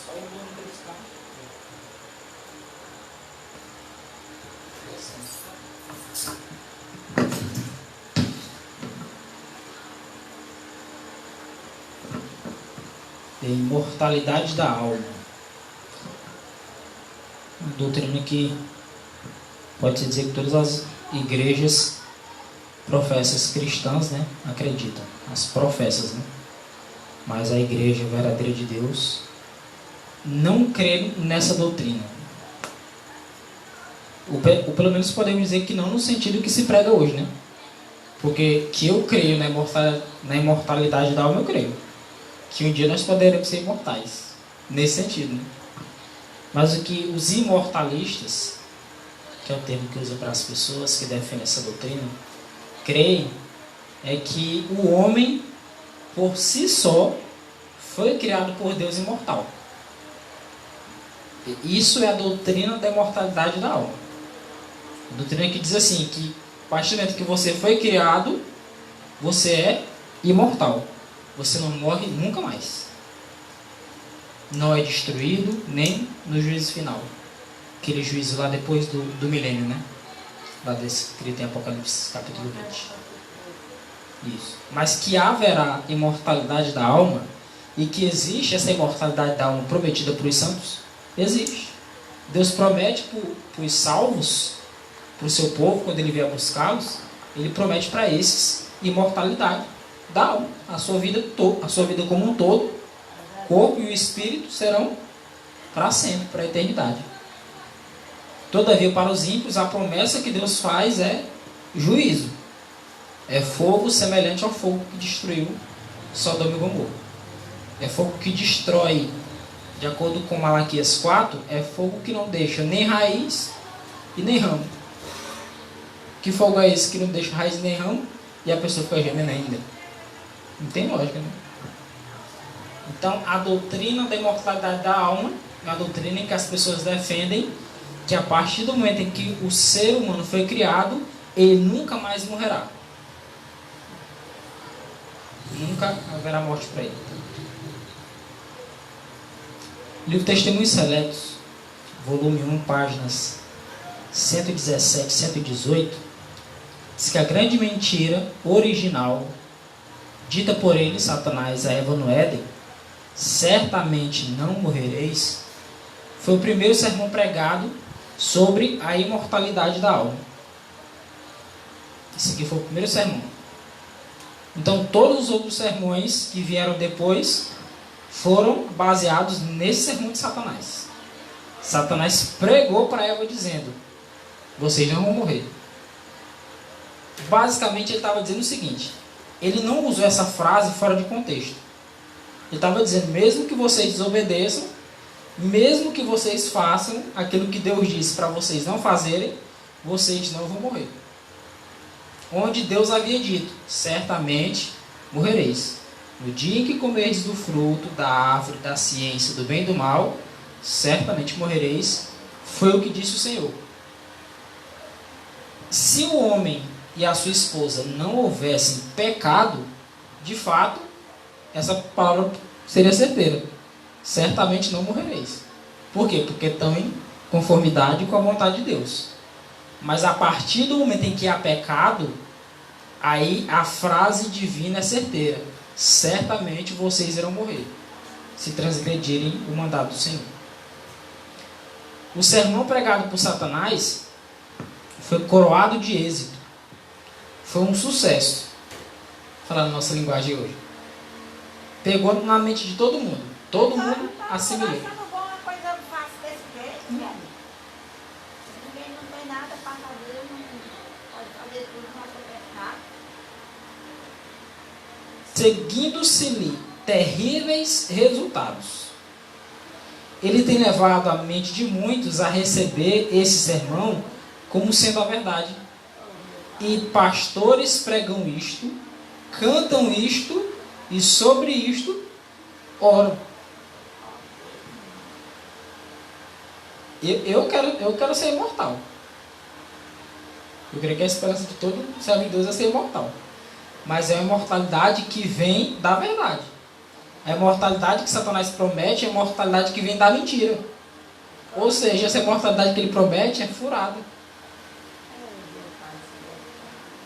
só o mundo cristão. A imortalidade da alma. Uma doutrina que pode-se dizer que todas as igrejas professas cristãs, né, acreditam. As professas, né? Mas a igreja verdadeira de Deus não crê nessa doutrina. Ou pelo menos podemos dizer que não no sentido que se prega hoje, né? Porque que eu creio na imortalidade da alma, eu creio. Que um dia nós poderemos ser imortais. Nesse sentido, né? Mas o que os imortalistas, que é o termo que usa para as pessoas que defendem essa doutrina, creem é que o homem, por si só, foi criado por Deus imortal. Isso é a doutrina da imortalidade da alma. A doutrina que diz assim, que a partir do momento que você foi criado, você é imortal. Você não morre nunca mais. Não é destruído nem no juízo final. Aquele juízo lá depois do milênio, né? Lá descrito em Apocalipse capítulo 20. Isso. Mas que haverá imortalidade da alma e que existe essa imortalidade da alma prometida para os santos, existe. Deus promete para os salvos, para o seu povo, quando ele vier buscá-los, ele promete para esses imortalidade da alma. A sua vida como um todo, o corpo e o espírito serão para sempre, para a eternidade. Todavia, para os ímpios, a promessa que Deus faz é juízo. É fogo semelhante ao fogo que destruiu Sodoma e Gomorra. É fogo que destrói, de acordo com Malaquias 4, é fogo que não deixa nem raiz e nem ramo. Que fogo é esse que não deixa raiz nem ramo e a pessoa fica gemendo ainda? Não tem lógica, né? Então, a doutrina da imortalidade da alma é a doutrina em que as pessoas defendem que a partir do momento em que o ser humano foi criado, ele nunca mais morrerá. Nunca haverá morte para ele. Livro Testemunhos Seletos, volume 1, páginas 117 118, diz que a grande mentira original, dita por ele, Satanás, a Eva no Éden, certamente não morrereis, foi o primeiro sermão pregado sobre a imortalidade da alma. Esse aqui foi o primeiro sermão. Então, todos os outros sermões que vieram depois foram baseados nesse sermão de Satanás. Satanás pregou para Eva dizendo: vocês não vão morrer. Basicamente, ele estava dizendo o seguinte: ele não usou essa frase fora de contexto. Ele estava dizendo: mesmo que vocês desobedeçam, mesmo que vocês façam aquilo que Deus disse para vocês não fazerem, vocês não vão morrer. Onde Deus havia dito: certamente morrereis. No dia em que comerdes do fruto da árvore da ciência do bem e do mal, certamente morrereis. Foi o que disse o Senhor. Se o homem e a sua esposa não houvessem pecado, de fato, essa palavra seria certeira: certamente não morrereis. Por quê? Porque estão em conformidade com a vontade de Deus. Mas a partir do momento em que há pecado, aí a frase divina é certeira: certamente vocês irão morrer, se transgredirem o mandado do Senhor. O sermão pregado por Satanás foi coroado de êxito. Foi um sucesso. Falando nossa linguagem hoje. Pegou na mente de todo mundo. Todo mundo assimilou. Uma coisa fácil desse jeito, ninguém não tem nada para fazer, não pode fazer tudo, não pode pecar. Seguindo-se-lhe terríveis resultados. Ele tem levado a mente de muitos a receber esse sermão como sendo a verdade. E pastores pregam isto, cantam isto e sobre isto oram. Eu quero ser imortal. Eu creio que a esperança de todo servo de Deus é ser imortal. Mas é uma imortalidade que vem da verdade. A imortalidade que Satanás promete é a imortalidade que vem da mentira. Ou seja, essa imortalidade que ele promete é furada.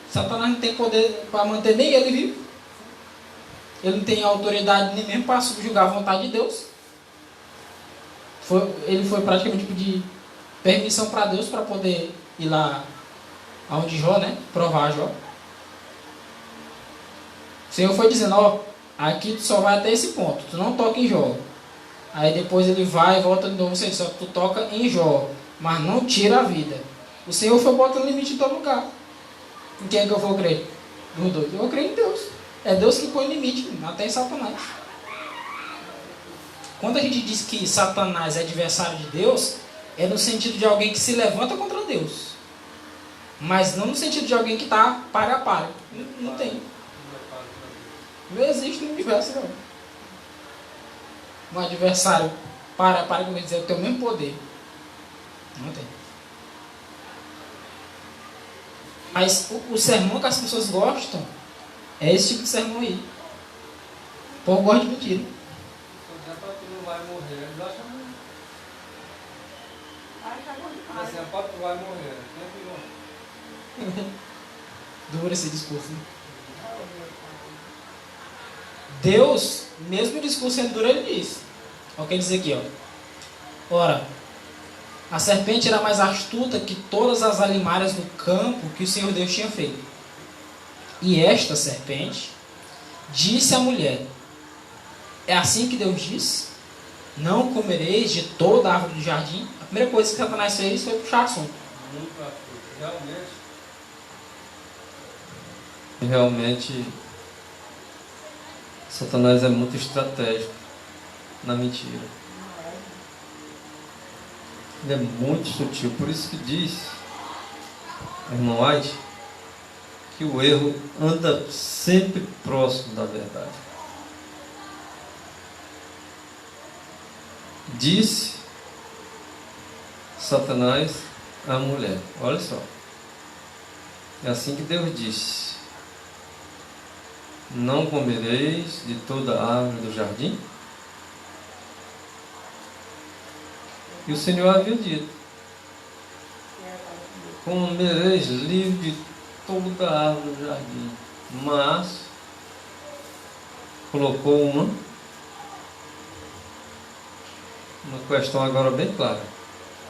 Satanás não tem poder para manter nem ele vivo. Ele não tem autoridade nem mesmo para subjugar a vontade de Deus. Ele foi praticamente pedir permissão para Deus para poder ir lá aonde Jó, né? Provar Jó. O Senhor foi dizendo, ó, aqui tu só vai até esse ponto, tu não toca em Jó. Aí depois ele vai e volta de novo, você só tu toca em Jó, mas não tira a vida. O Senhor foi botando limite em todo lugar. Em quem é que eu vou crer? Dos dois. Eu vou crer em Deus. É Deus que põe limite, até em Satanás. Quando a gente diz que Satanás é adversário de Deus, é no sentido de alguém que se levanta contra Deus. Mas não no sentido de alguém que está para a para. Não tem. Não existe no universo, não. Um adversário para, como dizer, tem o mesmo poder. Não tem. Mas o sermão que as pessoas gostam é esse tipo de sermão aí. O povo gosta de mentira. Tu não vai morrer, eles acham muito. Assim, a papo tu vai morrer. Duro esse discurso, né? Deus, mesmo o discurso sendo duro, ele diz. Olha o que ele diz aqui, ó. Ora, a serpente era mais astuta que todas as alimárias do campo que o Senhor Deus tinha feito. E esta serpente disse à mulher, é assim que Deus disse? Não comereis de toda a árvore do jardim? A primeira coisa que Satanás fez foi puxar assunto. Realmente, Satanás é muito estratégico na mentira. Ele é muito sutil. Por isso que diz, irmão White, que o erro anda sempre próximo da verdade. Disse Satanás à mulher, olha só, é assim que Deus disse: não comereis de toda a árvore do jardim? E o Senhor havia dito: comereis livre de toda a árvore do jardim. Mas colocou uma questão agora bem clara: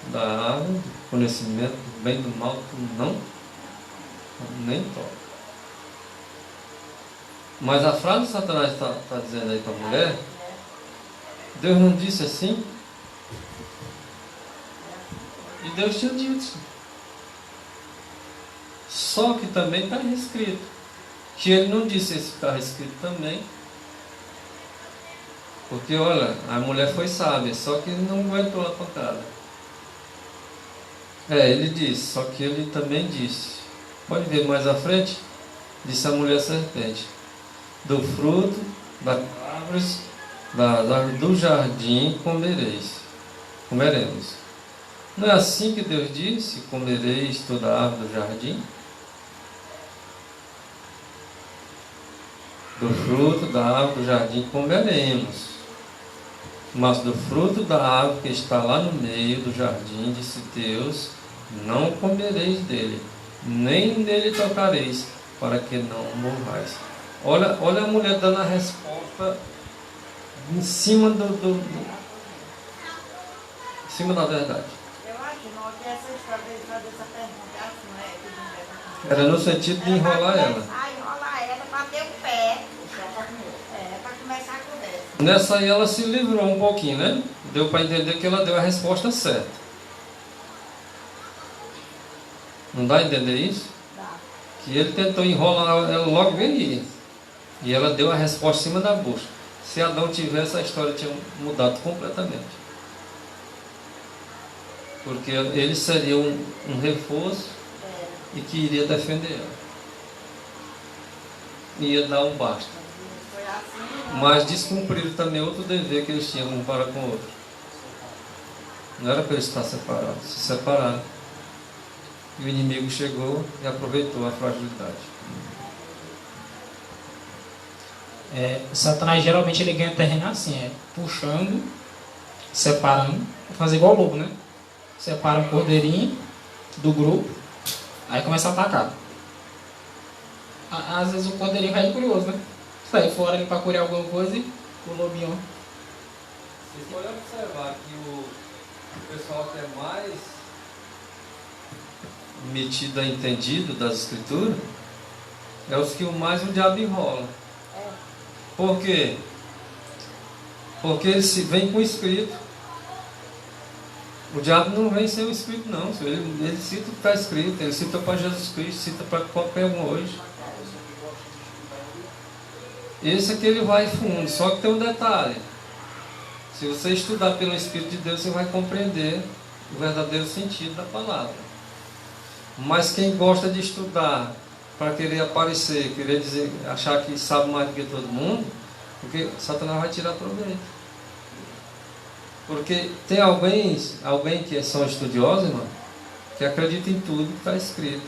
da árvore, do conhecimento do bem e do mal, tu não nem toca. Mas a frase que Satanás está dizendo aí para a mulher, Deus não disse assim? E Deus tinha dito. Só que também está escrito. Que ele não disse esse que está escrito também. Porque, olha, a mulher foi sábia, só que ele não aguentou a pancada. Ele disse, só que ele também disse. Pode ver mais à frente? Disse a mulher serpente: do fruto das árvores do jardim comeremos. Não é assim que Deus disse: comereis toda a árvore do jardim? Do fruto da árvore do jardim comeremos, mas do fruto da árvore que está lá no meio do jardim, disse Deus, não comereis dele, nem nele tocareis, para que não morrais. Olha a mulher dando a resposta em cima em cima da verdade. Eu acho que essa história de fazer essa pergunta assim, Era no sentido de enrolar ela. Enrolar ela para ter o pé. Para começar a conversa. Nessa aí ela se livrou um pouquinho, né? Deu para entender que ela deu a resposta certa. Não dá a entender isso? Dá. Que ele tentou enrolar ela logo bem aí. E ela deu a resposta em cima da bucha. Se Adão tivesse, a história tinha mudado completamente. Porque ele seria um reforço e que iria defender ela. Ia dar um basta. Foi assim, Mas descumpriram também outro dever que eles tinham um para com o outro. Não era para eles estar separados, se separaram. E o inimigo chegou e aproveitou a fragilidade. Satanás geralmente ele ganha terreno assim, puxando, separando, fazer igual o lobo, né? Separa um cordeirinho do grupo, aí começa a atacar. Às vezes o cordeirinho vai de curioso, né? Sai fora ali para curar alguma coisa e o lobinho. Vocês podem observar que o pessoal que é mais metido a entendido das escrituras é os que mais o diabo enrola. Por quê? Porque ele se vem com o escrito. O diabo não vem sem o escrito, não. Ele cita o que está escrito, ele cita para Jesus Cristo, cita para qualquer um hoje. Esse é que ele vai fundo, só que tem um detalhe. Se você estudar pelo Espírito de Deus, você vai compreender o verdadeiro sentido da palavra. Mas quem gosta de estudar para querer aparecer, querer dizer, achar que sabe mais do que todo mundo, porque Satanás vai tirar proveito. Porque tem alguém que são estudiosos, irmão, que acredita em tudo que está escrito.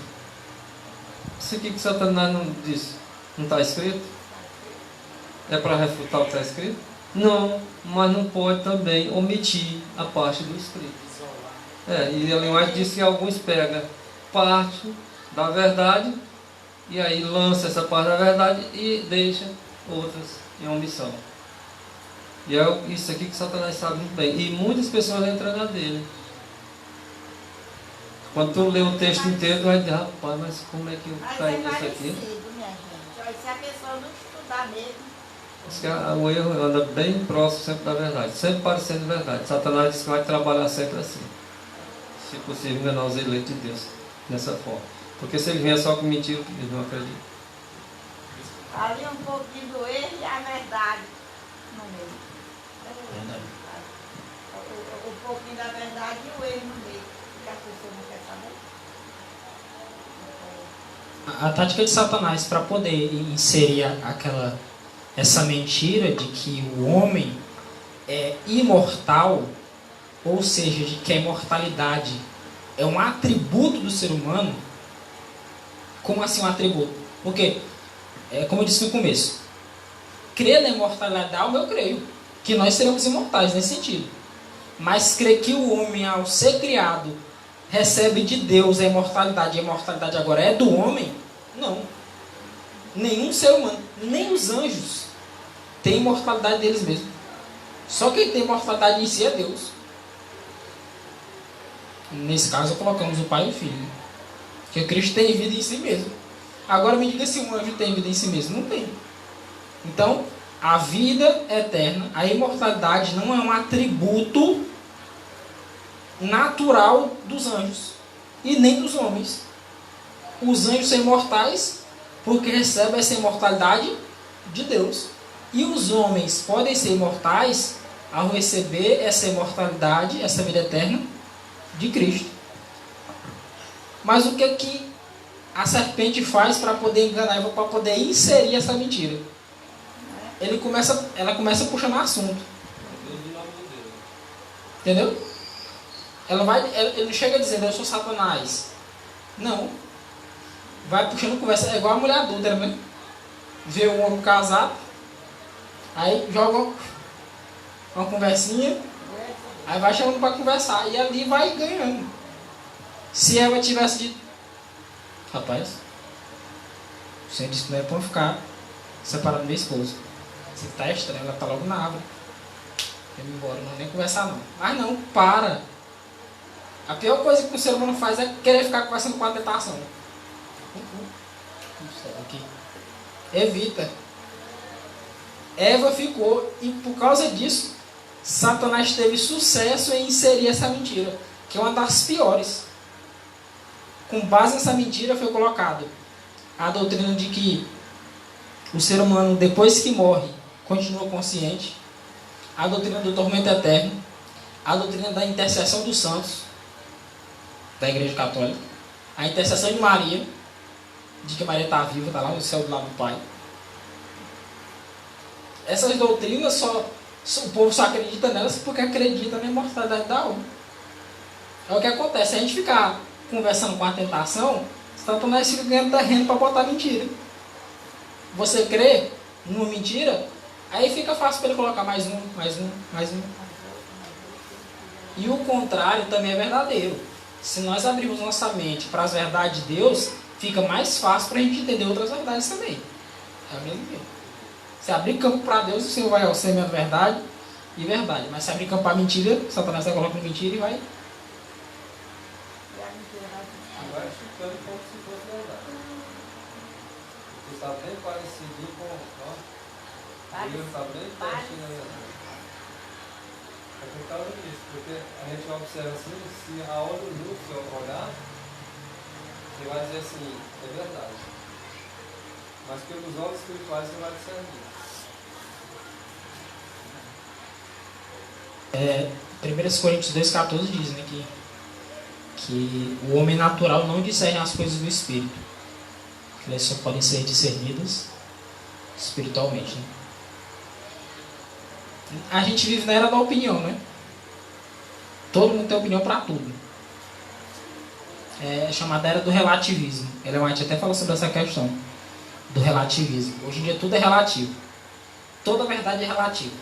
Isso aqui que Satanás não disse, não está escrito? É para refutar o que está escrito? Não, mas não pode também omitir a parte do escrito. E a linguagem diz que alguns pegam parte da verdade e aí lança essa parte da verdade e deixa outras em omissão. E é isso aqui que Satanás sabe muito bem. E muitas pessoas entram na dele. Quando tu lê o texto inteiro, tu vai dizer, rapaz, mas como é que está indo isso aqui? Minha gente. Olha, se a pessoa não estudar mesmo. O erro anda bem próximo sempre da verdade, sempre parecendo verdade. Satanás diz que vai trabalhar sempre assim, se possível enganar os eleitos de Deus dessa forma, porque se ele vier só com mentira, eles não acreditam. Ali um pouquinho do erro e a verdade no meio. O pouquinho da verdade e o erro no meio, que a pessoa não quer saber. A tática de Satanás para poder inserir essa mentira de que o homem é imortal, ou seja, de que a imortalidade é um atributo do ser humano. Como assim um atributo? Porque, como eu disse no começo, crer na imortalidade da alma, eu creio que nós seremos imortais nesse sentido. Mas crer que o homem, ao ser criado, recebe de Deus a imortalidade, e a imortalidade agora é do homem, não. Nenhum ser humano, nem os anjos, tem imortalidade deles mesmos. Só quem tem imortalidade em si é Deus. Nesse caso, colocamos o Pai e o Filho. Porque Cristo tem vida em si mesmo. Agora me diga se um anjo tem vida em si mesmo. Não tem. Então, a vida eterna, a imortalidade não é um atributo natural dos anjos e nem dos homens. Os anjos são imortais porque recebem essa imortalidade de Deus. E os homens podem ser imortais ao receber essa imortalidade, essa vida eterna de Cristo. Mas o que a serpente faz para poder enganar Eva, para poder inserir essa mentira? Ela começa puxando o assunto. Entendeu? Ele não chega dizendo, eu sou Satanás. Não. Vai puxando conversa. É igual a mulher adúltera, né? Vê um homem casado, aí joga uma conversinha, aí vai chamando para conversar, e ali vai ganhando. Se Eva tivesse dito, rapaz, o Senhor disse que não é para ficar separando minha esposa. Você está estranho, ela está logo na árvore. Eu me embora, não vou nem conversar não. Mas não, para. A pior coisa que o ser humano faz é querer ficar conversando com a tentação. Aqui. Evita. Eva ficou, e por causa disso, Satanás teve sucesso em inserir essa mentira, que é uma das piores. Com base nessa mentira foi colocado a doutrina de que o ser humano, depois que morre, continua consciente, a doutrina do tormento eterno, a doutrina da intercessão dos santos, da Igreja Católica, a intercessão de Maria, de que Maria está viva, está lá no céu do lado do Pai. Essas doutrinas o povo só acredita nelas porque acredita na imortalidade da alma. É o que acontece. Se a gente ficar conversando com a tentação, Satanás fica ganhando terreno para botar mentira. Você crê uma mentira, aí fica fácil para ele colocar mais um, mais um, mais um. E o contrário também é verdadeiro. Se nós abrirmos nossa mente para as verdades de Deus, fica mais fácil para a gente entender outras verdades também. É o mesmo jeito. Se abrir campo para Deus, o Senhor vai semeando verdade e verdade. Mas se abrir campo para mentira, Satanás vai colocando mentira e vai. Vai chutando como se fosse verdade. Está bem parecido com. Deus está bem pertinho da verdade. É por causa disso, porque a gente observa assim, se a olho nu se eu olhar, você vai dizer assim, é verdade. Mas pelos olhos espirituais você vai discernir. 1 Coríntios 2,14 diz, né, que o homem natural não discerne as coisas do Espírito. Que elas só podem ser discernidas espiritualmente. Né? A gente vive na era da opinião, né? Todo mundo tem opinião para tudo. É chamada era do relativismo. Ellen White até fala sobre essa questão do relativismo. Hoje em dia tudo é relativo. Toda verdade é relativa.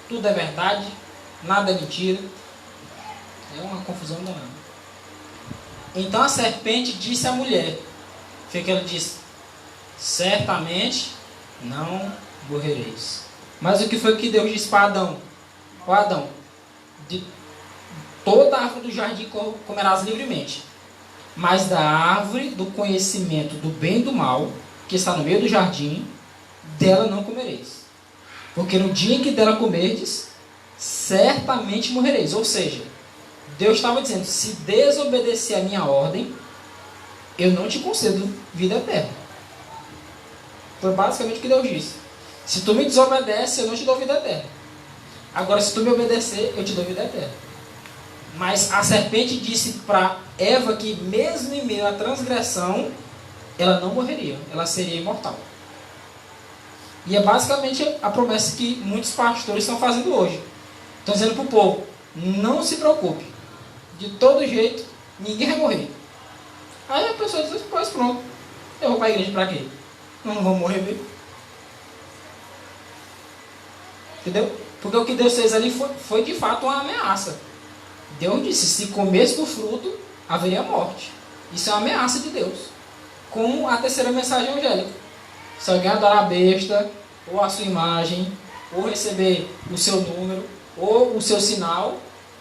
Tudo é verdade, nada é mentira. É uma confusão danada. Então a serpente disse à mulher, o que ela disse? Certamente não morrereis. Mas o que foi que Deus disse para Adão? Ó Adão, de toda a árvore do jardim comerás livremente, mas da árvore do conhecimento do bem e do mal, que está no meio do jardim, dela não comereis. Porque no dia em que dela comerdes, certamente morrereis. Ou seja, Deus estava dizendo, se desobedecer a minha ordem, eu não te concedo vida eterna. Foi basicamente o que Deus disse. Se tu me desobedece, eu não te dou vida eterna. Agora, se tu me obedecer, eu te dou vida eterna. Mas a serpente disse para Eva que mesmo em meio à transgressão, ela não morreria, ela seria imortal. E é basicamente a promessa que muitos pastores estão fazendo hoje. Estão dizendo para o povo, não se preocupe, de todo jeito, ninguém vai morrer. Aí a pessoa diz, pois pronto, eu vou para a igreja para quê? Não vou morrer mesmo. Entendeu? Porque o que Deus fez ali foi de fato uma ameaça. Deus disse, se comesse do fruto, haveria morte. Isso é uma ameaça de Deus. Como a terceira mensagem angélica. Se alguém adorar a besta, ou a sua imagem, ou receber o seu número, ou o seu sinal,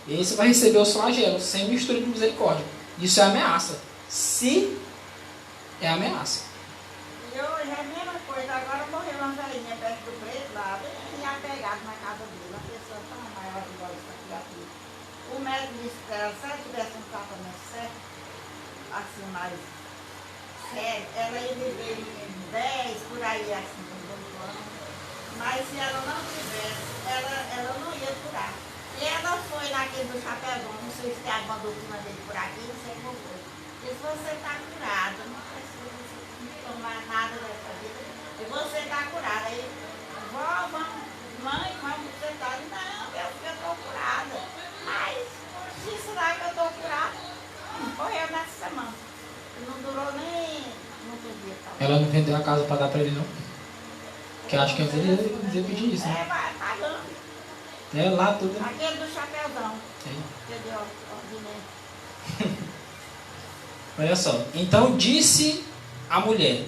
esse vai receber os flagelos, sem mistura de misericórdia. Isso é ameaça. Se é ameaça. E hoje é a mesma coisa. Agora morreu uma velhinha perto do preto lá, bem apegado na casa dele. Uma pessoa tão maior igual isso aqui, aqui. O médico disse para ela, se ela tivesse um tratamento certo, assim, mais sério, ela ia viver em 10, por aí, assim, com 12 anos. Mas se ela não tivesse, ela não ia curar. E ela foi naquele do Chapéuzão, não sei se tem alguma doutrina dele por aqui, não sei como foi. Disse, você está curada, não precisa tomar nada dessa vida. E você está curada. Aí, vó, mãe, como você está? Não, eu estou curada. Mas, disse lá que eu estou curada, morreu nessa semana. Não durou nem muitos dias. Ela não vendeu a casa para dar para ele, não? Porque acho que antes ele ia pedir isso, né? Vai pagando. É lá tudo. Aquele do Chapéuzão. É. Entendeu? Olha só. Então disse a mulher.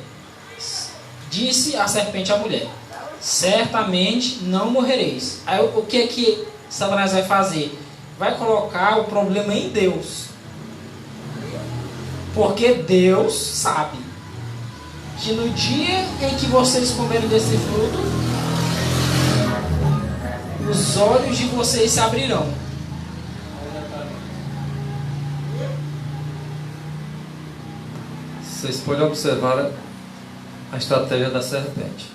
Disse a serpente à mulher. Certamente não morrereis. Aí o que é que Satanás vai fazer? Vai colocar o problema em Deus. Porque Deus sabe que no dia em que vocês comerem desse fruto, os olhos de vocês se abrirão. Vocês podem observar a estratégia da serpente.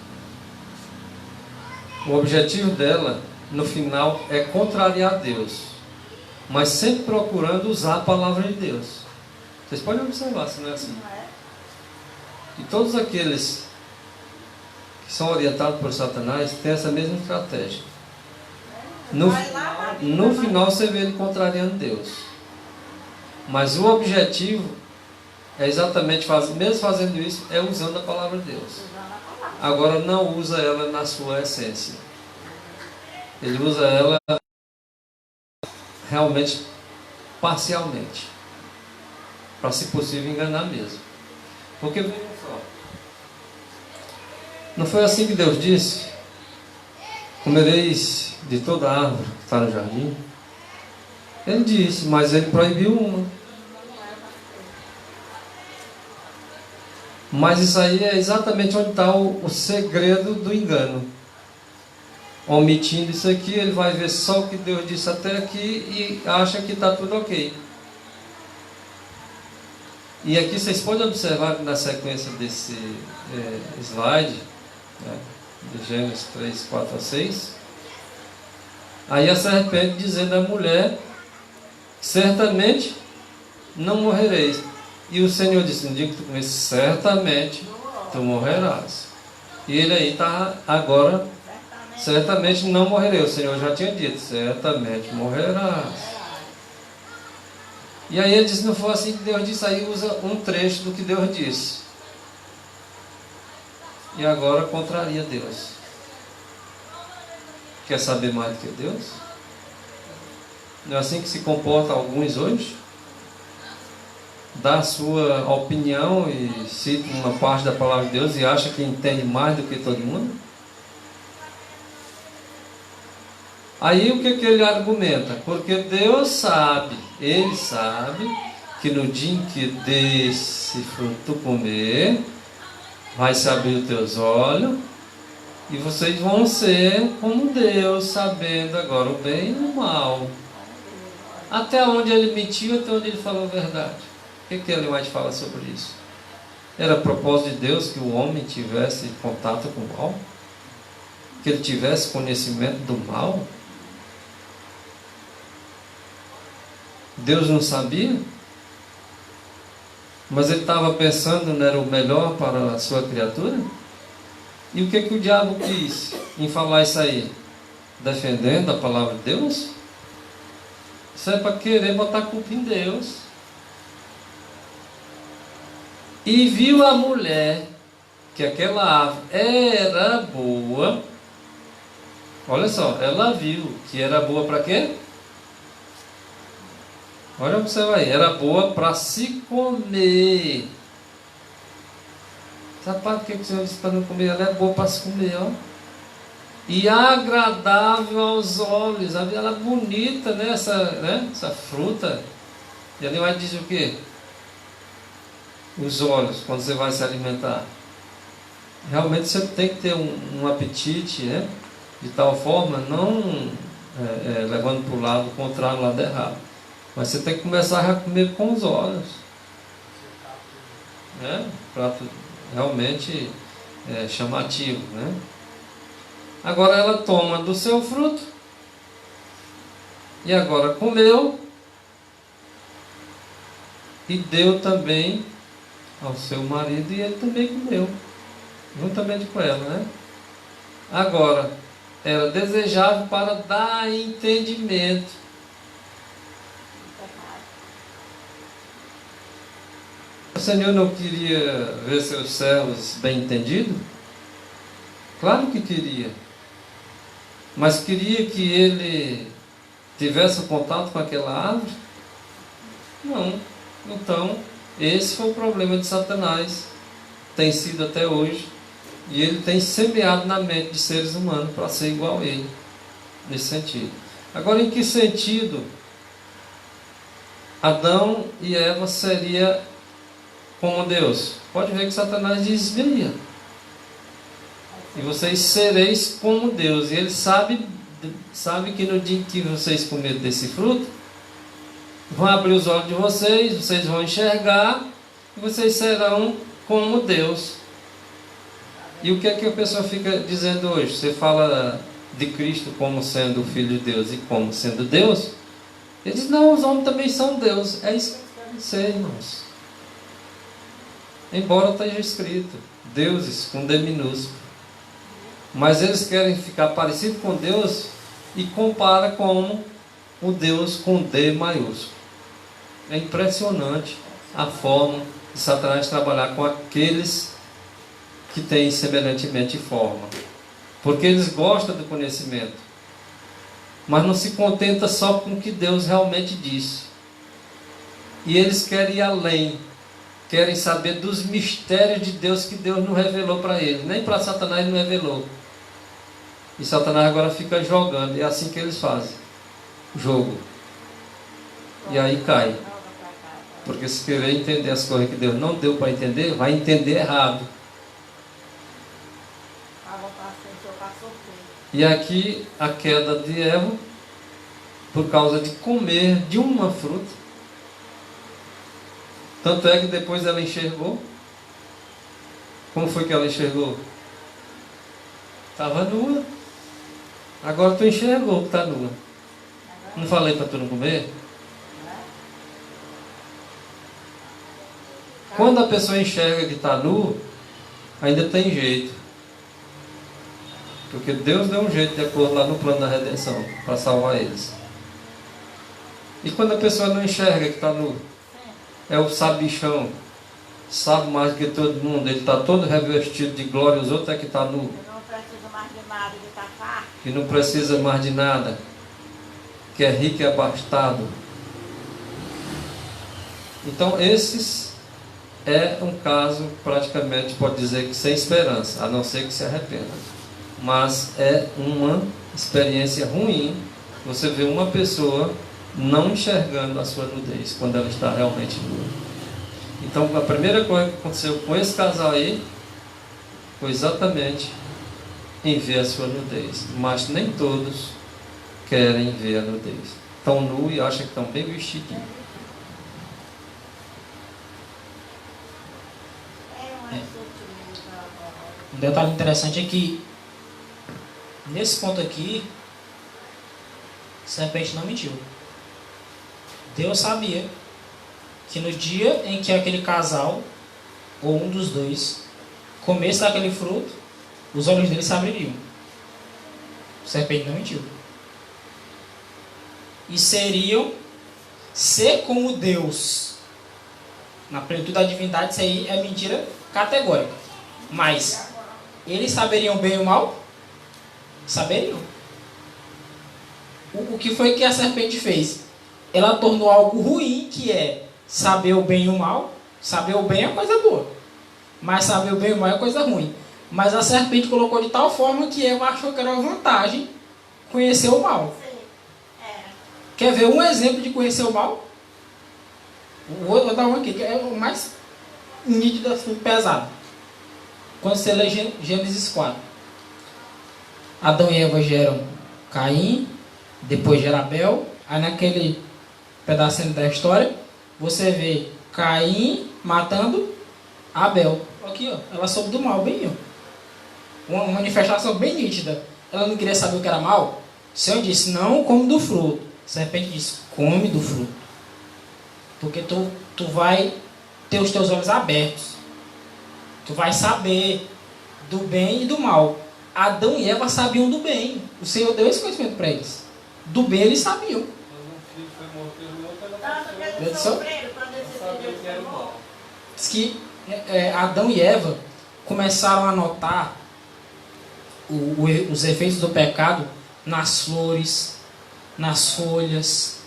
O objetivo dela, no final, é contrariar Deus, mas sempre procurando usar a palavra de Deus. Vocês podem observar se não é assim. E todos aqueles que são orientados por Satanás têm essa mesma estratégia. No final você vê ele contrariando Deus. Mas o objetivo é exatamente, mesmo fazendo isso, é usando a palavra de Deus. agora não usa ela na sua essência. Ele usa ela realmente parcialmente, para, se possível, enganar mesmo. Porque, vejam só, não foi assim que Deus disse: comereis de toda a árvore que está no jardim? Ele disse, mas ele proibiu uma. Mas isso aí é exatamente onde está o segredo do engano. Omitindo isso aqui, ele vai ver só o que Deus disse até aqui e acha que está tudo ok. E aqui vocês podem observar que na sequência desse slide, né, de Gênesis 3, 4 a 6, aí a serpente dizendo à mulher: certamente não morrereis. E o Senhor disse: no dia que tu comeres, certamente tu morrerás. E ele aí está agora: certamente não morrerei. O Senhor já tinha dito: certamente morrerás. E aí ele diz: não foi assim que Deus disse. Aí usa um trecho do que Deus disse. E agora contraria Deus. Quer saber mais do que Deus? Não é assim que se comporta alguns hoje? Dá a sua opinião e cita uma parte da palavra de Deus e acha que entende mais do que todo mundo? Aí o que ele argumenta? Porque Deus sabe, Ele sabe que no dia em que desse fruto comer, vai se abrir os teus olhos e vocês vão ser como Deus, sabendo agora o bem e o mal. Até onde ele mentiu, até onde ele falou a verdade. O que ele mais fala sobre isso? Era propósito de Deus que o homem tivesse contato com o mal? Que ele tivesse conhecimento do mal? Deus não sabia? Mas ele estava pensando, não era o melhor para a sua criatura? E o que o diabo quis em falar isso aí? Defendendo a palavra de Deus? Isso é para querer botar a culpa em Deus. E viu a mulher que aquela árvore era boa. Olha só, ela viu que era boa para quê? Olha, observa aí, era boa para se comer. Sabe para que o Senhor disse para não comer? Ela é boa para se comer, ó. E agradável aos olhos. Ela é bonita, né? Essa fruta. E ali vai dizer o quê? Os olhos, quando você vai se alimentar. Realmente você tem que ter um apetite, né? De tal forma, não levando para o lado contrário, o lado errado. Mas você tem que começar a comer com os olhos. Né? Prato realmente chamativo, né? Agora ela toma do seu fruto. E agora comeu. E deu também ao seu marido, e ele também comeu, juntamente com ela, né? Agora, era desejável para dar entendimento. O Senhor não queria ver seus servos bem entendidos? Claro que queria. Mas queria que ele tivesse contato com aquela árvore? Não. Então, esse foi o problema de Satanás. Tem sido até hoje. E ele tem semeado na mente de seres humanos para ser igual a ele. Nesse sentido. Agora, em que sentido Adão e Eva seria como Deus? Pode ver que Satanás desvia. E vocês sereis como Deus. E ele sabe que no dia que vocês comerem desse fruto, vão abrir os olhos de vocês, vocês vão enxergar, e vocês serão como Deus. E o que é que a pessoa fica dizendo hoje? Você fala de Cristo como sendo o Filho de Deus e como sendo Deus? Ele diz: não, os homens também são Deus. É isso que eles querem ser, irmãos. Embora esteja escrito deuses com D minúsculo. Mas eles querem ficar parecido com Deus e compara como o Deus com D maiúsculo. É impressionante a forma de Satanás trabalhar com aqueles que têm semelhantemente forma. Porque eles gostam do conhecimento. Mas não se contenta só com o que Deus realmente disse. E eles querem ir além. Querem saber dos mistérios de Deus que Deus não revelou para eles. Nem para Satanás não revelou. E Satanás agora fica jogando. É assim que eles fazem. Jogo. E aí cai. Porque se querer entender as coisas que Deus não deu para entender, vai entender errado. E aqui a queda de Eva, por causa de comer de uma fruta. Tanto é que depois ela enxergou. Como foi que ela enxergou? Estava nua. Agora tu enxergou que está nua. Não falei para tu não comer? Quando a pessoa enxerga que está nu, ainda tem jeito. Porque Deus deu um jeito de acordo lá no plano da redenção, para salvar eles. E quando a pessoa não enxerga que está nu, é o sabichão, sabe mais do que todo mundo, ele está todo revestido de glória, os outros é que está nu. Não precisa mais de nada, ele está farto. Que não precisa mais de nada, que é rico e abastado. Então esses é um caso praticamente, pode dizer que sem esperança, a não ser que se arrependa. Mas é uma experiência ruim você ver uma pessoa não enxergando a sua nudez quando ela está realmente nua. Então a primeira coisa que aconteceu com esse casal aí foi exatamente em ver a sua nudez. Mas nem todos querem ver a nudez. Estão nu e acham que estão bem vestidinhos. Um detalhe interessante é que nesse ponto aqui, a serpente não mentiu. Deus sabia que no dia em que aquele casal, ou um dos dois, comesse daquele fruto, os olhos deles se abririam. A serpente não mentiu. E seriam ser como Deus. Na plenitude da divindade, isso aí é mentira categórica. Mas eles saberiam bem o mal? Saberiam. O que foi que a serpente fez? Ela tornou algo ruim, que é saber o bem e o mal. Saber o bem é coisa boa, mas saber o bem e o mal é coisa ruim. Mas a serpente colocou de tal forma que Eva achou que era uma vantagem conhecer o mal. Quer ver um exemplo de conhecer o mal? Vou dar um aqui, que é o mais nítido, assim, pesado. Quando você lê Gênesis 4. Adão e Eva geram Caim, depois gera Abel. Aí naquele pedacinho da história, você vê Caim matando Abel. Aqui, ó, ela soube do mal, bem, ó. Uma manifestação bem nítida. Ela não queria saber o que era mal. O Senhor disse, não come do fruto. A serpente disse, come do fruto. Porque tu vai ter os teus olhos abertos. Tu vai saber do bem e do mal. Adão e Eva sabiam do bem. O Senhor deu esse conhecimento para eles. Do bem eles sabiam. Diz que Adão e Eva começaram a notar os efeitos do pecado nas flores, nas folhas,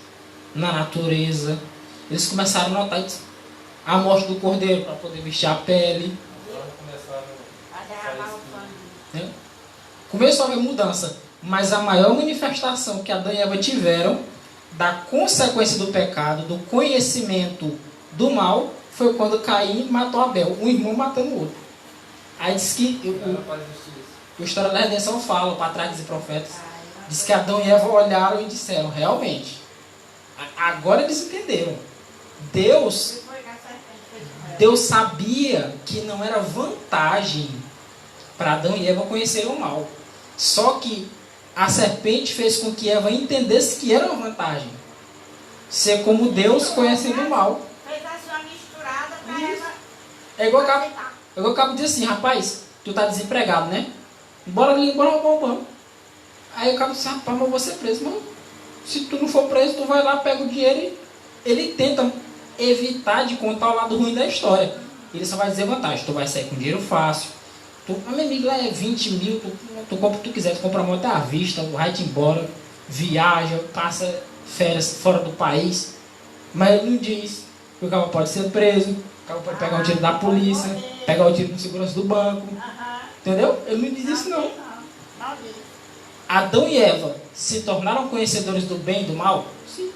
na natureza. Eles começaram a notar a morte do cordeiro para poder vestir a pele. Começou a haver mudança, mas a maior manifestação que Adão e Eva tiveram da consequência do pecado, do conhecimento do mal, foi quando Caim matou Abel, um irmão matando o outro. Aí diz que a história da redenção fala, Patriarcas e Profetas, diz que Adão e Eva olharam e disseram, realmente, agora eles entenderam. Deus sabia que não era vantagem para Adão e Eva conhecerem o mal. Só que a serpente fez com que Eva entendesse que era uma vantagem. Ser como Deus conhecendo o mal. Fez a sua misturada para ela. É igual eu acabo de dizer assim, rapaz, tu tá desempregado, né? Bora ali, bora roubar o banco. Aí eu acabo de dizer, rapaz, mas eu vou ser preso. Mas se tu não for preso, tu vai lá, pega o dinheiro e ele tenta evitar de contar o lado ruim da história. Ele só vai dizer vantagem. Tu vai sair com dinheiro fácil. A minha amiga lá é 20 mil, tu compra o que tu quiser, tu compra a moto à vista, vai-te embora, viaja, passa férias fora do país, mas ele não diz que o cara pode ser preso, o cara pode pegar o dinheiro da polícia, pegar o dinheiro com segurança do banco, entendeu? Ele não diz isso não. Não diz. Adão e Eva se tornaram conhecedores do bem e do mal? Sim.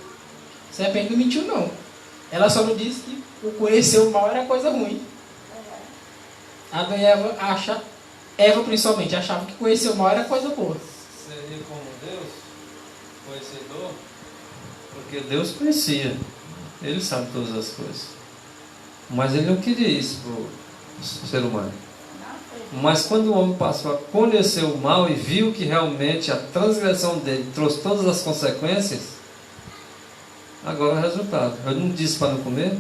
Serpente não mentiu não. Ela só não disse que o conhecer o mal era coisa ruim. Adão e Eva principalmente, achava que conhecer o mal era coisa boa. Seria como Deus, conhecedor, porque Deus conhecia, Ele sabe todas as coisas, mas Ele não queria isso para o ser humano. Mas quando o homem passou a conhecer o mal e viu que realmente a transgressão dele trouxe todas as consequências, agora é o resultado. Eu não disse para não comer?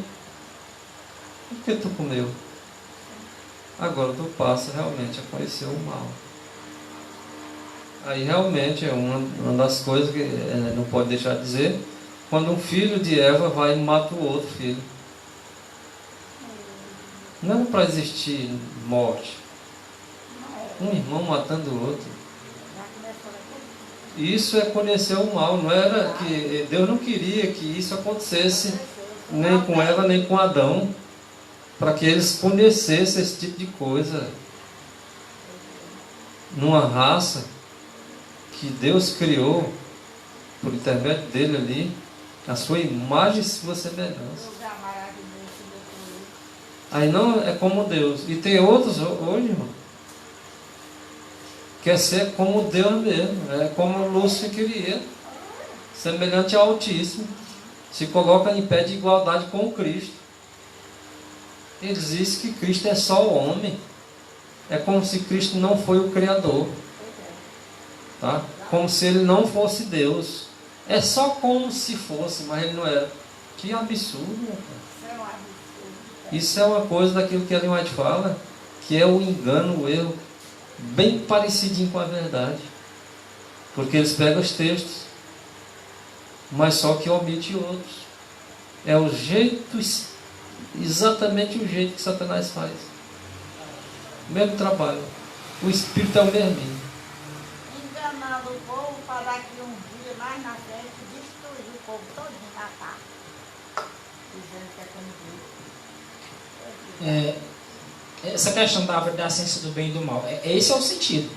Por que tu comeu? Agora tu passa realmente a conhecer o mal. Aí realmente é uma das coisas que não pode deixar de dizer, quando um filho de Eva vai e mata o outro filho. Não é para existir morte. Um irmão matando o outro. Isso é conhecer o mal. Não era que Deus não queria que isso acontecesse nem com Eva nem com Adão, para que eles conhecessem esse tipo de coisa numa raça que Deus criou por intermédio dele ali, a sua imagem e sua semelhança. Aí não é como Deus. E tem outros hoje, irmão, quer ser como Deus mesmo, é como Lúcio queria, semelhante ao Altíssimo, se coloca em pé de igualdade com Cristo. Eles dizem que Cristo é só o homem, é como se Cristo não foi o Criador, tá? Como se Ele não fosse Deus, é só como se fosse, mas Ele não era. Que absurdo, rapaz. Isso é uma coisa daquilo que Ellen White fala, que é o engano, o erro, bem parecidinho com a verdade, porque eles pegam os textos, mas só que omite outros. É o jeito, exatamente o jeito que Satanás faz. O mesmo trabalho. O espírito é o mesmo. Enganando o povo para daqui um dia mais na frente destruir o povo todinho, matar. Dizendo que é como Deus. Essa questão da árvore da ciência do bem e do mal, esse é o sentido.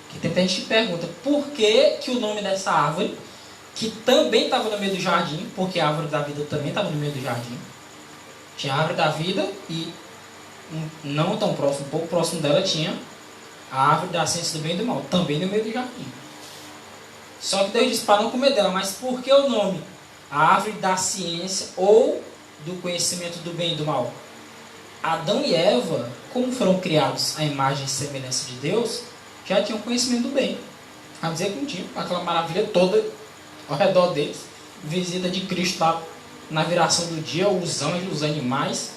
Que tem gente que pergunta por que o nome dessa árvore, que também estava no meio do jardim, porque a árvore da vida também estava no meio do jardim. Tinha a árvore da vida e não tão próximo, um pouco próximo dela tinha a árvore da ciência do bem e do mal, também no meio do jardim. Só que Deus disse para não comer dela, mas por que o nome? A árvore da ciência ou do conhecimento do bem e do mal? Adão e Eva, como foram criados à imagem e semelhança de Deus, já tinham conhecimento do bem. Vamos dizer que não tinha aquela maravilha toda ao redor deles, visita de Cristo lá na viração do dia, os anjos, os animais.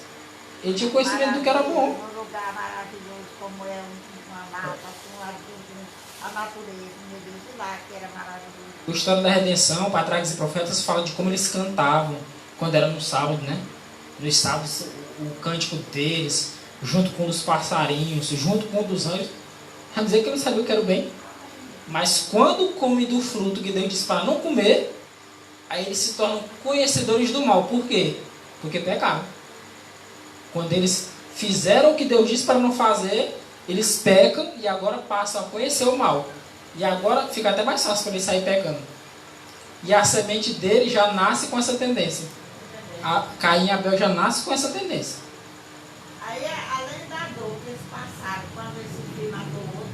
Ele tinha conhecimento do que era bom. Um lugar maravilhoso como é uma mata, a natureza, meu Deus, de lá que era maravilhoso. A história da redenção, Patriarcas e Profetas, fala de como eles cantavam quando era no sábado, né? Nos sábados, o cântico deles, junto com os passarinhos, junto com o dos anjos. Quer dizer que eles sabiam que era o bem. Mas quando comem do fruto que Deus disse para não comer, aí eles se tornam conhecedores do mal. Por quê? Porque pecaram. Quando eles fizeram o que Deus disse para não fazer, eles pecam e agora passam a conhecer o mal. E agora fica até mais fácil para eles sair pecando. E a semente dele já nasce com essa tendência. Caim e Abel já nascem com essa tendência. Aí, além da dor que eles passaram quando esse filho matou o outro,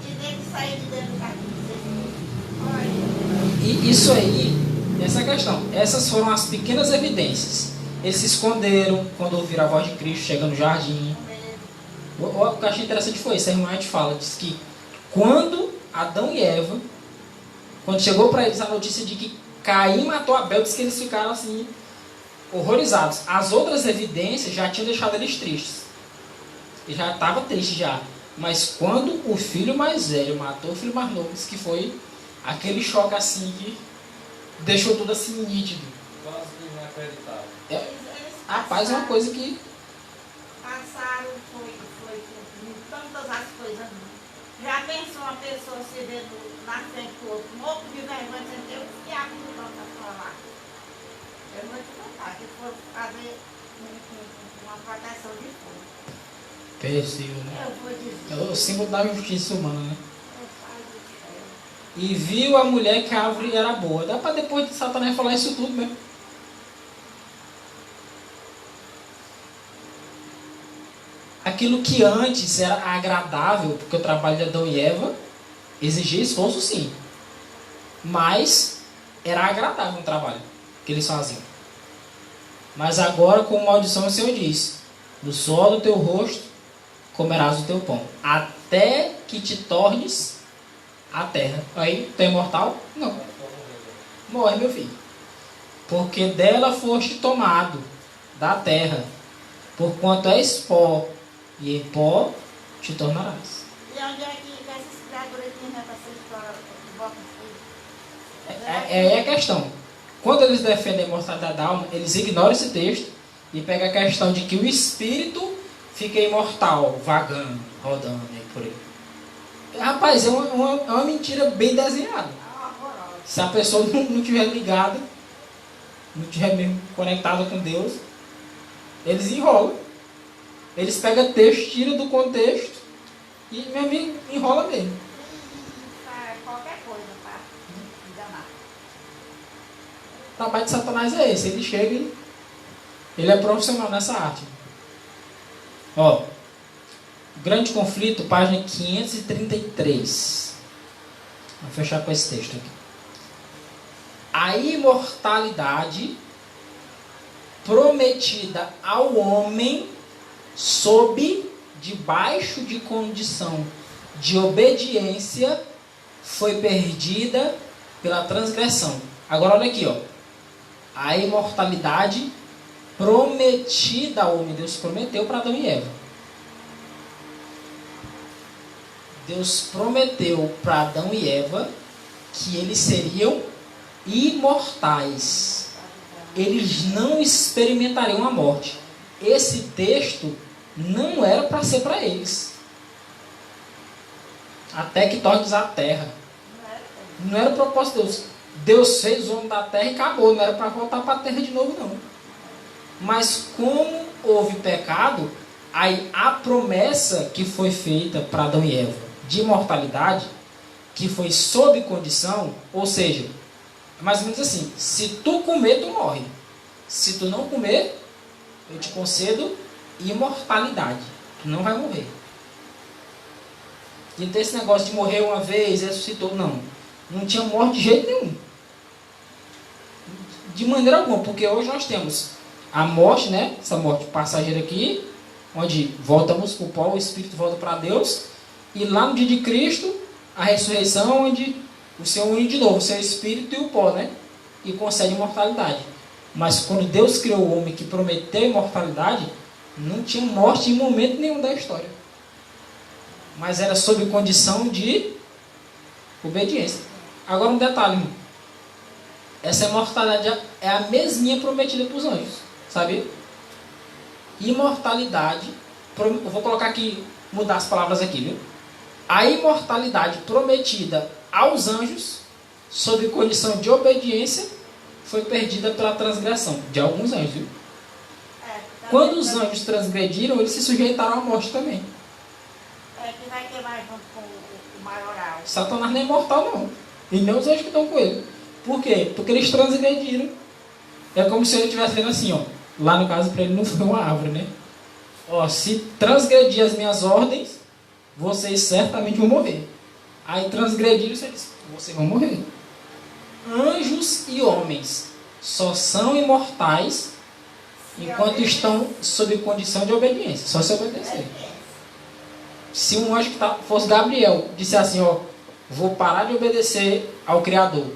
e tem que sair de dentro do jardim. E isso aí, essa questão, essas foram as pequenas evidências. Eles se esconderam quando ouviram a voz de Cristo chegando no jardim. O que eu achei interessante foi isso. A irmã te fala, diz que quando Adão e Eva, quando chegou para eles a notícia de que Caim matou Abel, diz que eles ficaram assim, horrorizados. As outras evidências já tinham deixado eles tristes. Ele já estava triste já. Mas quando o filho mais velho matou o filho mais novo, diz que foi aquele choque assim que deixou tudo assim nítido. Quase que inacreditável. Rapaz, é uma coisa que... Passaram, foi tantas as coisas, não. Já pensou uma pessoa se vendo na frente do outro, morto de vergonha, sem ter o diabo no banco da sua lá? Eu vou te contar que for fazer uma proteção de fogo. Péssimo, né? Eu vou dizer. É o símbolo da justiça humana, né? Eu falo do céu. E viu a mulher que a árvore era boa. Dá para depois de Satanás falar isso tudo mesmo. Aquilo que antes era agradável, porque o trabalho de Adão e Eva exigia esforço, sim. Mas era agradável o trabalho que eles faziam. Mas agora, com maldição, o Senhor diz: do suor do teu rosto comerás o teu pão, até que te tornes a terra. Aí, tu é imortal? Não. Morre, meu filho. Porque dela foste tomado, da terra, porquanto és pó, e em pó te tornarás. E onde é que essas criaturas tinham essa história de bota filho? É a questão. Quando eles defendem a imortalidade da alma, eles ignoram esse texto e pegam a questão de que o espírito fica imortal, vagando, rodando aí por aí. Rapaz, é uma mentira bem desenhada. Se a pessoa não estiver ligada, não estiver mesmo conectada com Deus, eles enrolam. Eles pegam texto, tiram do contexto e, meu amigo, enrola mesmo. Qualquer coisa para enganar. O trabalho de Satanás é esse. Ele chega e ele é profissional nessa arte. Ó, Grande Conflito, página 533. Vou fechar com esse texto aqui. A imortalidade prometida ao homem debaixo de condição de obediência foi perdida pela transgressão. Agora olha aqui, ó. A imortalidade prometida ao homem. Deus prometeu para Adão e Eva. Deus prometeu para Adão e Eva que eles seriam imortais. Eles não experimentariam a morte. Esse texto não era para ser para eles. Até que tornes a terra. Não era o propósito de Deus. Deus fez o homem da terra e acabou. Não era para voltar para a terra de novo, não. Mas como houve pecado, aí a promessa que foi feita para Adão e Eva de imortalidade, que foi sob condição, ou seja, mais ou menos assim: se tu comer, tu morre. Se tu não comer, eu te concedo imortalidade. Tu não vai morrer. E não tem esse negócio de morrer uma vez, ressuscitou. Não. Não tinha morte de jeito nenhum. De maneira alguma. Porque hoje nós temos a morte, né? Essa morte passageira aqui, onde voltamos para o pó, o Espírito volta para Deus. E lá no dia de Cristo, a ressurreição, onde o Senhor une de novo o seu Espírito e o pó, né? E concede imortalidade. Mas quando Deus criou o homem que prometeu imortalidade, não tinha morte em momento nenhum da história. Mas era sob condição de obediência. Agora um detalhe, irmão. Essa imortalidade é a mesminha prometida para os anjos. Sabia? Imortalidade. Eu vou colocar aqui, mudar as palavras aqui, viu? A imortalidade prometida aos anjos, sob condição de obediência, foi perdida pela transgressão de alguns anjos, viu? Quando os anjos transgrediram, eles se sujeitaram à morte também. Que vai queimar junto com o maioral. Satanás não é imortal, não. E nem os anjos que estão com ele. Por quê? Porque eles transgrediram. É como se ele estivesse dizendo assim, ó. Lá no caso, para ele não foi uma árvore, né? Ó, se transgredir as minhas ordens, vocês certamente vão morrer. Aí transgrediram, você diz, vocês vão morrer. Anjos e homens só são imortais enquanto estão sob condição de obediência. Só se obedecer. Se um anjo que fosse Gabriel, disse assim, ó, vou parar de obedecer ao Criador.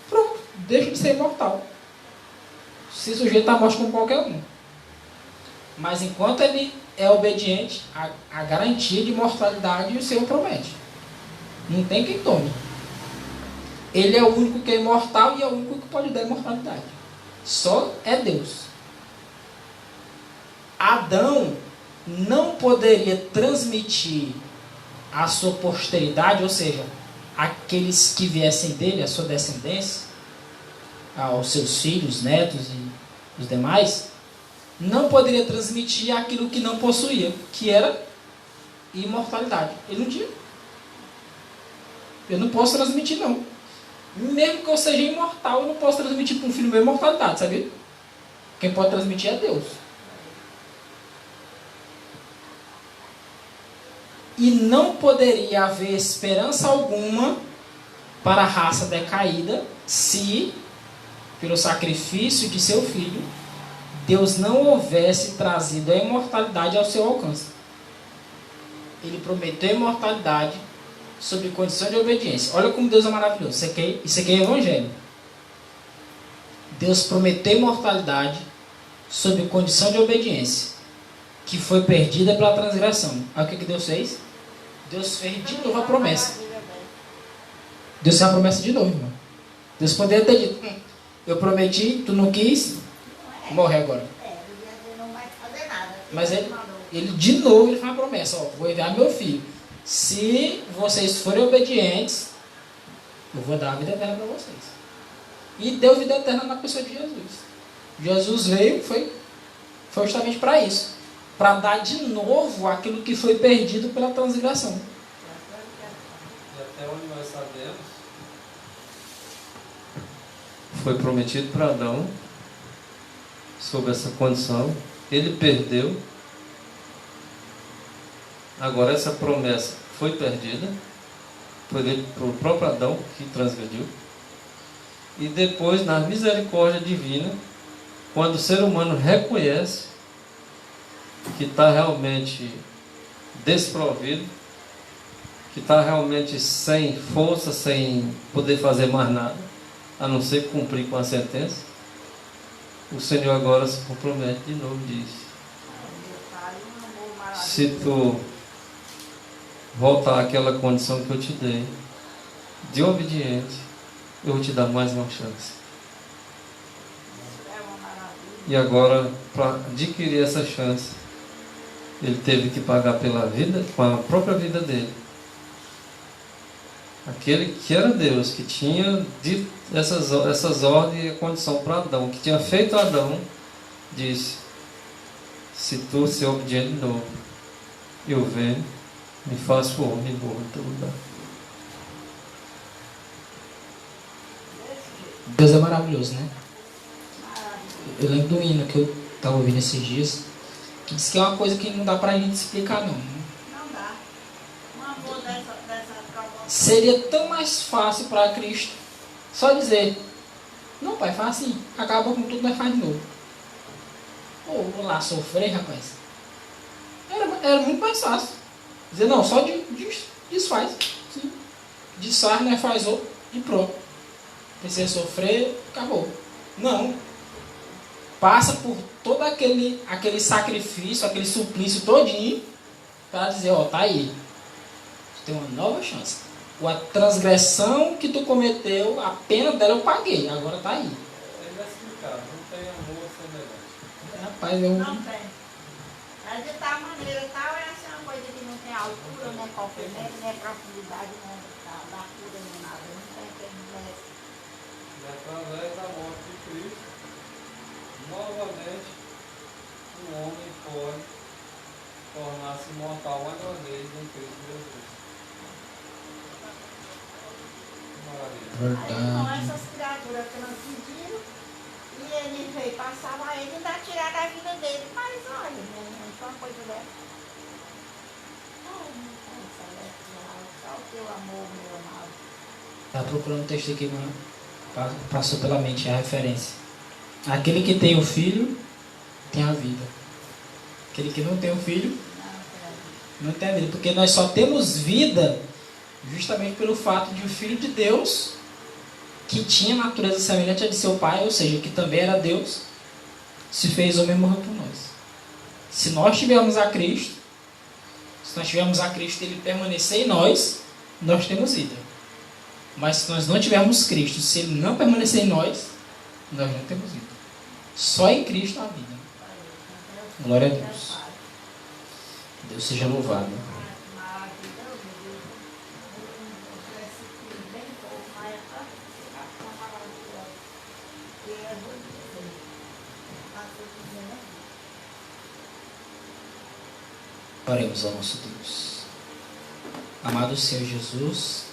Pronto, deixa de ser imortal. Se sujeita à morte como qualquer um. Mas enquanto ele é obediente, a garantia de imortalidade o Senhor promete. Não tem quem tome. Ele é o único que é imortal e é o único que pode dar imortalidade. Só é Deus. Adão não poderia transmitir à sua posteridade, ou seja, aqueles que viessem dele, a sua descendência, aos seus filhos, netos e os demais, não poderia transmitir aquilo que não possuía, que era imortalidade. Ele não tinha. Eu não posso transmitir, não. Mesmo que eu seja imortal, eu não posso transmitir para um filho meu imortalidade, sabia? Quem pode transmitir é Deus. E não poderia haver esperança alguma para a raça decaída se, pelo sacrifício de seu filho, Deus não houvesse trazido a imortalidade ao seu alcance. Ele prometeu a imortalidade sob condição de obediência. Olha como Deus é maravilhoso. Isso aqui é evangelho. Deus prometeu a imortalidade sob condição de obediência, que foi perdida pela transgressão. Aí o que Deus fez? Deus fez de novo a promessa. Deus fez a promessa de novo, irmão. Deus poderia ter dito: eu prometi, tu não quis, morre agora. Ele não vai fazer nada. Mas ele de novo ele faz uma promessa: ó, vou enviar meu filho. Se vocês forem obedientes, eu vou dar a vida eterna para vocês. E deu vida eterna na pessoa de Jesus. Jesus veio, foi justamente para isso. Para dar de novo aquilo que foi perdido pela transgressão. E até onde nós sabemos, foi prometido para Adão, sob essa condição, ele perdeu. Agora essa promessa foi perdida por próprio Adão, que transgrediu. E depois, na misericórdia divina, quando o ser humano reconhece que está realmente desprovido, que está realmente sem força, sem poder fazer mais nada, a não ser cumprir com a sentença, o Senhor agora se compromete de novo, diz: se tu voltar àquela condição que eu te dei, de obediente, eu vou te dar mais uma chance. E agora, para adquirir essa chance, ele teve que pagar pela vida, com a própria vida dele. Aquele que era Deus, que tinha dito essas ordens e condição para Adão, que tinha feito Adão, disse: se tu ser obediente de novo, eu venho, me faço homem e vou em teu lugar. Deus é maravilhoso, né? Eu lembro do hino que eu estava ouvindo esses dias, que diz que é uma coisa que não dá pra gente explicar, não. Não dá. Um amor dessa Seria tão mais fácil para Cristo só dizer: não, pai, faz assim, acaba com tudo, nós faz de novo. Ou vou lá sofrer, rapaz. Era muito mais fácil. Dizer: não, só desfaz. Sim. Desfaz, nós faz outro e pronto. Precisa sofrer, acabou. Não. Passa por todo aquele sacrifício, aquele suplício todinho, para dizer: ó, tá aí. Tu tem uma nova chance. A transgressão que tu cometeu, a pena dela eu paguei. Agora tá aí. Ele vai explicar, não tem amor semelhante. Rapaz, Não tem. Mas de tal maneira, tal é assim uma coisa que não tem altura, nem comprimento, nem profundidade, nem largura, nem nada. Não tem quem merece. E através da morte de Cristo, novamente, o homem pode tornar-se mortal mais uma vez em Cristo Jesus. Maravilha. Aí com essas criaturas que não pediram, e ele veio passar lá, ele ainda tiraram a vida dele. Mas olha, não foi uma coisa dessa. Ai, meu Pai celestial, só o teu amor, meu amado. Estava procurando um texto aqui, mas passou pela mente a referência. Aquele que tem o filho, tem a vida. Aquele que não tem o filho, não tem a vida. Porque nós só temos vida justamente pelo fato de o Filho de Deus, que tinha natureza semelhante à de seu Pai, ou seja, que também era Deus, se fez homem e morreu por nós. Se nós tivermos a Cristo, Ele permanecer em nós, nós temos vida. Mas se nós não tivermos Cristo, se Ele não permanecer em nós, nós não temos vida. Só em Cristo há vida. Glória a Deus. Deus seja louvado. Maravilhoso, meu Deus. Esse filho bem pouco, mas é tão maravilhoso. E eu vou dizer, tá tudo dizendo aqui. Oremos ao nosso Deus. Amado Senhor Jesus,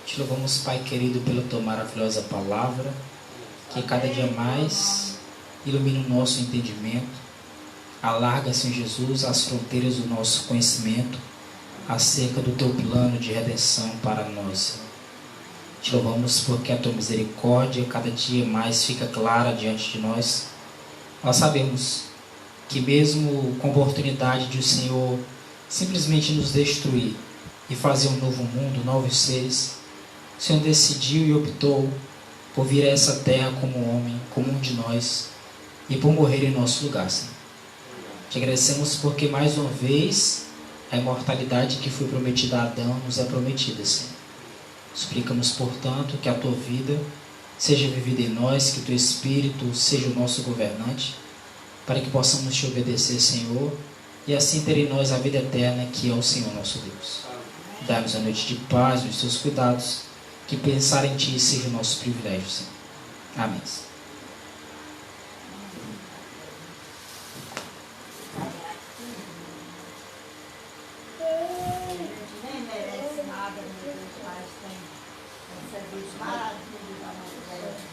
te louvamos, Pai querido, pela tua maravilhosa palavra, que cada dia mais ilumina o nosso entendimento. Alarga, Senhor Jesus, as fronteiras do nosso conhecimento acerca do teu plano de redenção para nós, Senhor. Te louvamos porque a tua misericórdia cada dia mais fica clara diante de nós. Nós sabemos que mesmo com a oportunidade de o Senhor simplesmente nos destruir e fazer um novo mundo, novos seres, o Senhor decidiu e optou por vir a essa terra como homem, como um de nós, e por morrer em nosso lugar, Senhor. Te agradecemos porque mais uma vez a imortalidade que foi prometida a Adão nos é prometida, Senhor. Suplica-nos, portanto, que a tua vida seja vivida em nós, que o teu Espírito seja o nosso governante, para que possamos te obedecer, Senhor, e assim ter em nós a vida eterna, que é o Senhor nosso Deus. Dá-nos a noite de paz, nos teus cuidados, que pensar em ti seja o nosso privilégio, Senhor. Amém. Nem merece nada, meu Deus, mas tem serviço maravilhoso da nossa igreja.